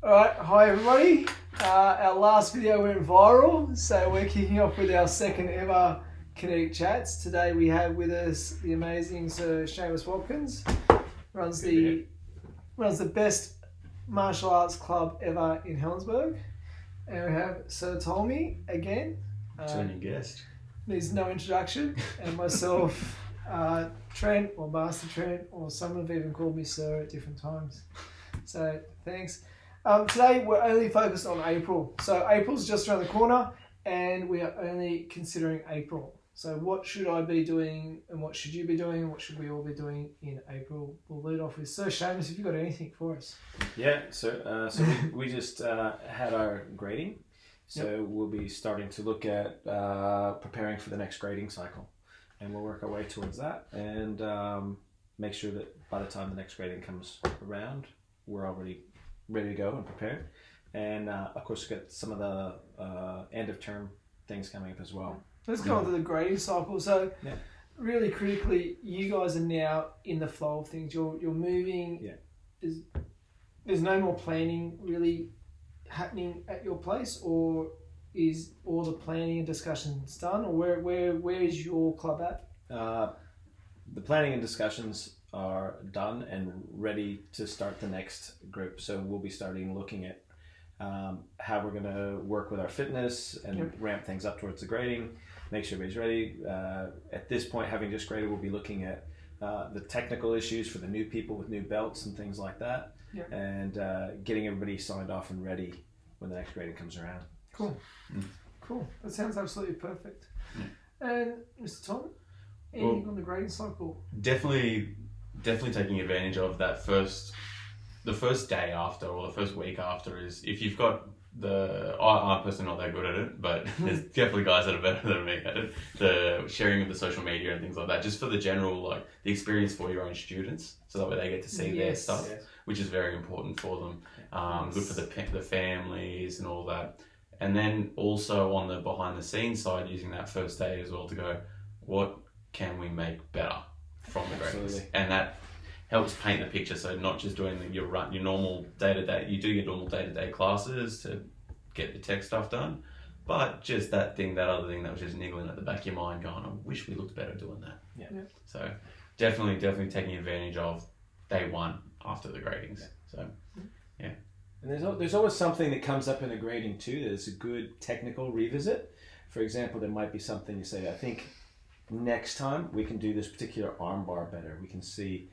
Alright, hi everybody. Our last video went viral, so we're kicking off with our second ever Kinetic Chats. Today we have with us the amazing Sir Seamus Watkins, runs the best martial arts club ever in Helensburgh. And we have Sir Tolmy again. Returning guest. Needs no introduction. And myself, Trent, or Master Trent, or some have even called me Sir at different times. So thanks. Today we're only focused on April. So April's just around the corner and we are only considering April. So what should I be doing and what should you be doing and what should we all be doing in April? We'll lead off with Sir Seamus, if you've got anything for us. Yeah, so we just had our grading. So Yep. we'll be starting to look at preparing for the next grading cycle. And we'll work our way towards that and make sure that by the time the next grading comes around, we're already ready to go and prepared. And of course, we've got some of the end of term things coming up as well. Let's go on to the grading cycle. So Yeah. really critically, you guys are now in the flow of things. You're moving. Yeah. There's no more planning really happening at your place, or is all the planning and discussions done, or where is your club at? The planning and discussions are done and ready to start the next group. So we'll be starting looking at how we're going to work with our fitness and Yep. ramp things up towards the grading, make sure everybody's ready. At this point, having just graded, we'll be looking at the technical issues for the new people with new belts and things like that, Yep. and getting everybody signed off and ready when the next grading comes around. Cool. Mm. Cool. That sounds absolutely perfect. Yeah. And Mr. Tom, anything on the grading cycle? Definitely taking advantage of the first day after or the first week after is if you've got I'm personally not that good at it, but there's definitely guys that are better than me at it. The sharing of the social media and things like that, just for the general, the experience for your own students, so that way they get to see their Yes. stuff, Yes. which is very important for them. Yes. Good for the families and all that. And then also on the behind the scenes side, using that first day as well to go, what can we make better from the gradings? Absolutely. And that helps paint the picture. So not just doing your normal day-to-day, you do your normal day-to-day classes to get the tech stuff done, but just that other thing that was just niggling at the back of your mind going, I wish we looked better doing that. Yeah. Yeah. So definitely taking advantage of day one after the gradings. Yeah. So yeah. And there's always something that comes up in a grading too. There's a good technical revisit. For example, there might be something you say, I think next time we can do this particular arm bar better. We can see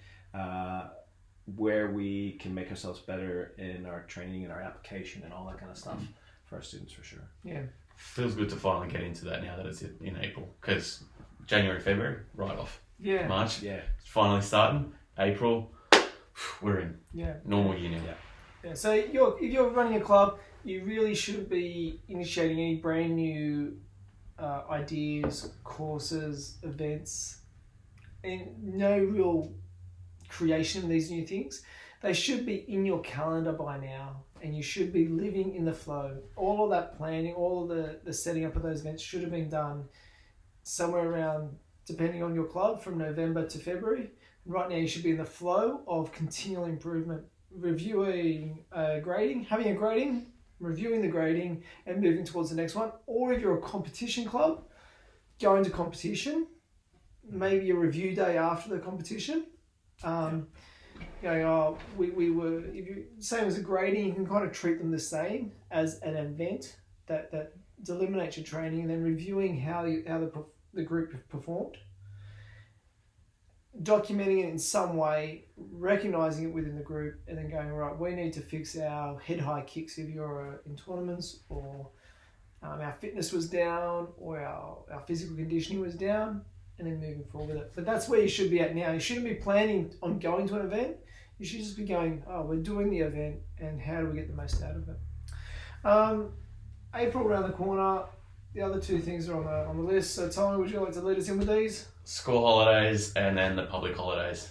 where we can make ourselves better in our training and our application and all that kind of stuff for our students for sure. Yeah. Feels good to finally get into that now that it's in April, because January, February, right off. Yeah. March, Yeah. it's finally starting. April, we're in Yeah. normal year now. Yeah. Yeah, so if you're running a club, you really shouldn't be initiating any brand new ideas, courses, events, and no real creation of these new things. They should be in your calendar by now, and you should be living in the flow. All of that planning, all of the setting up of those events should have been done somewhere around, depending on your club, from November to February. Right now you should be in the flow of continual improvement, reviewing grading, having a grading, reviewing the grading and moving towards the next one. Or if you're a competition club, going to competition, maybe a review day after the competition. We were, if you same as a grading, you can kind of treat them the same as an event that eliminates your training, and then reviewing how the group have performed, documenting it in some way, recognizing it within the group, and then going, right, we need to fix our head high kicks if you're in tournaments, or our fitness was down, or our physical conditioning was down, and then moving forward with it. But that's where you should be at now. You shouldn't be planning on going to an event. You should just be going, we're doing the event, and how do we get the most out of it? April around the corner. The other two things are on the list. So Tommy, would you like to lead us in with these? School holidays and then the public holidays.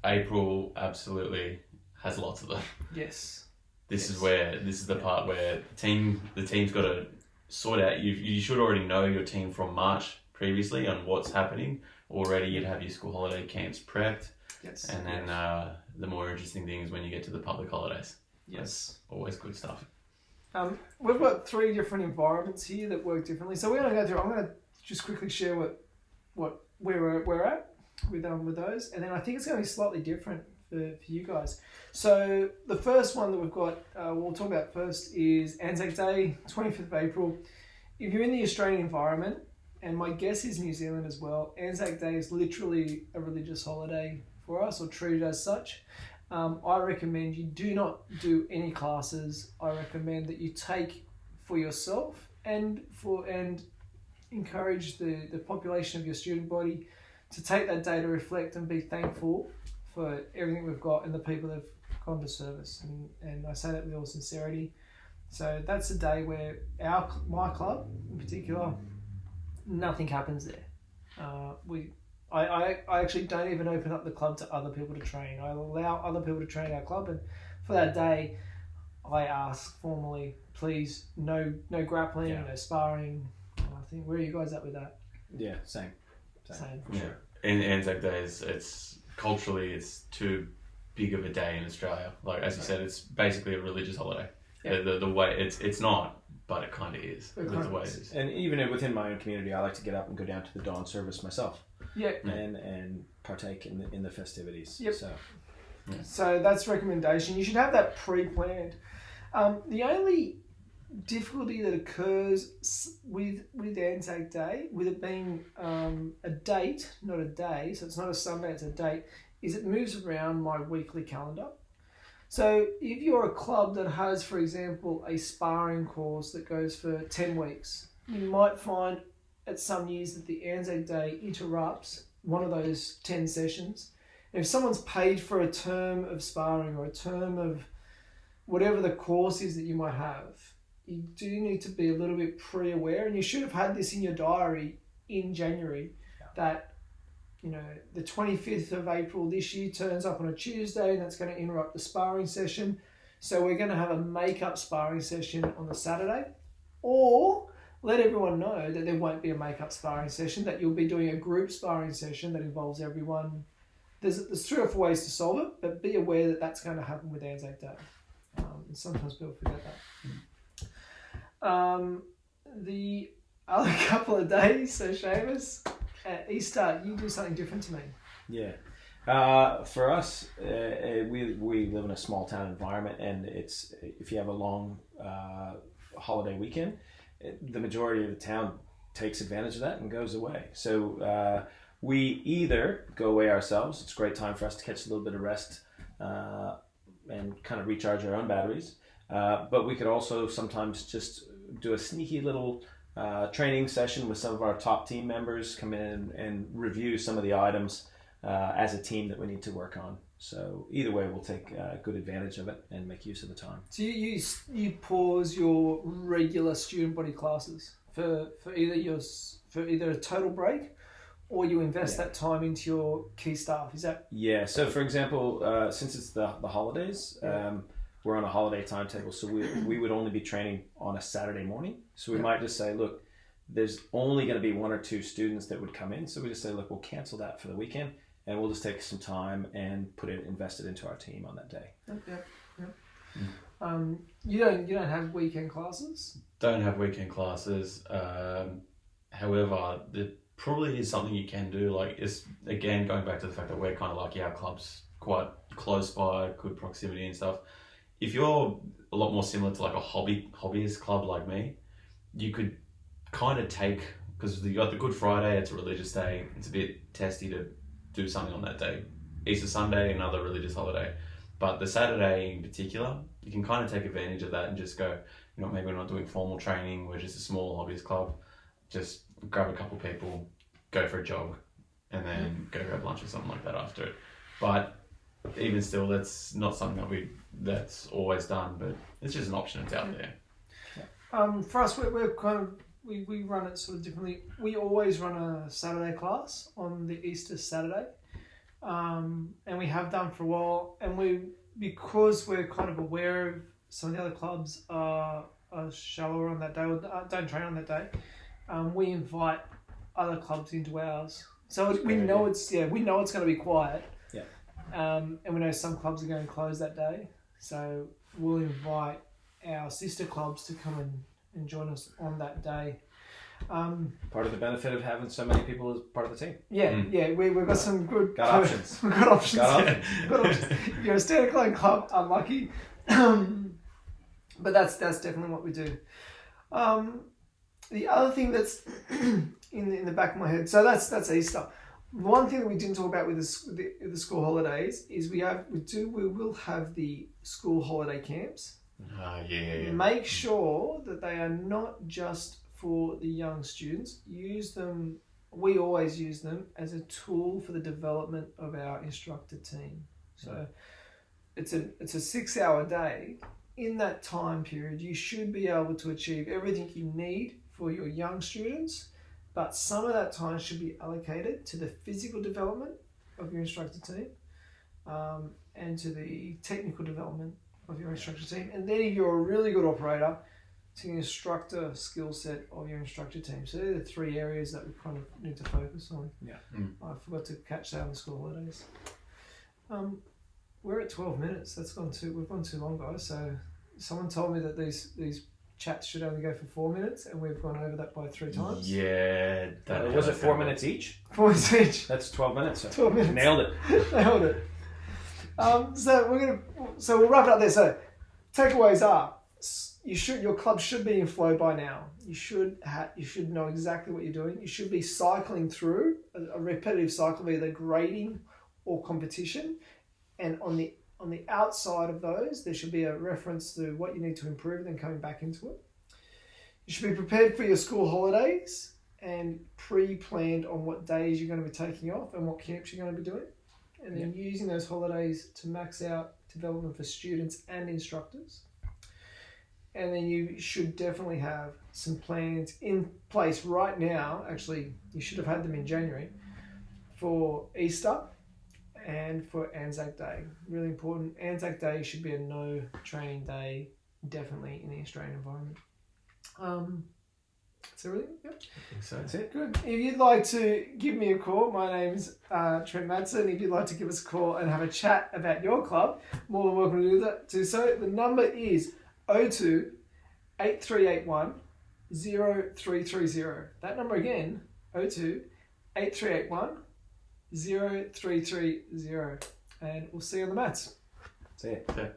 April absolutely has lots of them. Yes. This is the part where the team's got to sort out. You should already know your team from March previously on what's happening. Already you'd have your school holiday camps prepped. Yes. And then the more interesting thing is when you get to the public holidays. Yes. Always good stuff. We've got 3 different environments here that work differently. So we're going to go through. I'm going to just quickly share where we're at with those, and then I think it's going to be slightly different for you guys. So the first one that we've got, we'll talk about first, is Anzac Day, 25th of April. If you're in the Australian environment, and my guess is New Zealand as well, Anzac Day is literally a religious holiday for us, or treated as such. I recommend you do not do any classes. I recommend that you take for yourself and encourage the population of your student body to take that day to reflect and be thankful for everything we've got and the people that have gone to service. And I say that with all sincerity. So that's a day where my club in particular, nothing happens there. I actually don't even open up the club to other people to train. I allow other people to train our club, and for that day, I ask formally, please, no grappling, no sparring. I think, where are you guys at with that? Yeah, same. For sure. In Anzac Day, it's culturally, it's too big of a day in Australia. Like, as you said, it's basically a religious holiday. Yeah. The way it's not, but it kind of is. That's the way it is. And even within my own community, I like to get up and go down to the dawn service myself. Yeah. And partake in the festivities. Yep. So that's recommendation. You should have that pre-planned. The only difficulty that occurs with Anzac Day, with it being a date, not a day, so it's not a Sunday, it's a date, is it moves around my weekly calendar. So if you're a club that has, for example, a sparring course that goes for 10 weeks, you might find at some years that the Anzac Day interrupts one of those 10 sessions. And if someone's paid for a term of sparring or a term of whatever the course is that you might have, you do need to be a little bit pre-aware, and you should have had this in your diary in January, that, you know, the 25th of April this year turns up on a Tuesday, and that's going to interrupt the sparring session. So we're going to have a make-up sparring session on the Saturday, or let everyone know that there won't be a make-up sparring session, that you'll be doing a group sparring session that involves everyone. There's 3 or 4 ways to solve it, but be aware that that's going to happen with Anzac Day. And sometimes people forget that. The other couple of days, so Seamus, at Easter, you do something different to me. Yeah. For us, we live in a small town environment, and it's, if you have a long holiday weekend, the majority of the town takes advantage of that and goes away. So we either go away ourselves. It's a great time for us to catch a little bit of rest and kind of recharge our own batteries. But we could also sometimes just do a sneaky little training session with some of our top team members, come in and review some of the items as a team that we need to work on. So either way, we'll take good advantage of it and make use of the time. So you pause your regular student body classes for either a total break, or you invest that time into your key staff. Is that? Yeah. So for example, since it's the holidays, we're on a holiday timetable, so we would only be training on a Saturday morning. So we might just say, look, there's only going to be 1 or 2 students that would come in. So we just say, look, we'll cancel that for the weekend, and we'll just take some time and invest it into our team on that day. You don't have weekend classes? Don't have weekend classes. However, there probably is something you can do. Like, it's again going back to the fact that we're kind of lucky. Our club's quite close by, good proximity and stuff. If you're a lot more similar to like a hobbyist club like me, you could kind of take, because you got the Good Friday, it's a religious day, it's a bit testy to do something on that day. Easter Sunday, another religious holiday. But the Saturday in particular, you can kind of take advantage of that and just go, you know, maybe we're not doing formal training, we're just a small hobbyist club. Just grab a couple people, go for a jog, and then go grab lunch or something like that after it. But even still, that's not something that's always done, but it's just an option that's out there. For us, we're kind of, we run it sort of differently. We always run a Saturday class on the Easter Saturday, and we have done for a while. And because we're kind of aware of some of the other clubs are shallower on that day, or don't train on that day, we invite other clubs into ours. So we know it's going to be quiet. Yeah. And we know some clubs are going to close that day. So we'll invite our sister clubs to come and join us on that day. Part of the benefit of having so many people as part of the team. Yeah, we've got some good options. We've got options. Got options. Got options. If you're a standard client club, unlucky. But that's definitely what we do. The other thing that's in the back of my head, so that's Easter. One thing that we didn't talk about with the school holidays is we will have the school holiday camps. Yeah. Make sure that they are not just for the young students. Use them. We always use them as a tool for the development of our instructor team. So it's a 6-hour day. In that time period, you should be able to achieve everything you need for your young students, but some of that time should be allocated to the physical development of your instructor team and to the technical development of your instructor team. And then if you're a really good operator, to the instructor skill set of your instructor team. So they're the 3 areas that we kind of need to focus on. Yeah. I forgot to catch that on the school holidays. We're at 12 minutes. We've gone too long, guys. So someone told me that these chats should only go for 4 minutes, and we've gone over that by 3 times. Yeah. Was it 4 minutes each? 4 minutes each. That's 12 minutes. 12 minutes. Nailed it. Nailed it. So we'll wrap it up there. So takeaways are: your club should be in flow by now. You should know exactly what you're doing. You should be cycling through a repetitive cycle of either grading or competition, and on the outside of those, there should be a reference to what you need to improve and then coming back into it. You should be prepared for your school holidays and pre-planned on what days you're going to be taking off and what camps you're going to be doing. And then using those holidays to max out development for students and instructors. And then you should definitely have some plans in place right now. Actually, you should have had them in January for Easter and for Anzac Day. Really important. Anzac Day should be a no training day, definitely in the Australian environment. So really, yep. I think so. That's it. Good. If you'd like to give me a call, my name's Trent Madsen. If you'd like to give us a call and have a chat about your club, more than welcome to do so. The number is 02 8381 0330. That number again, 02 8381 0330. And we'll see you on the mats. That's it. Okay.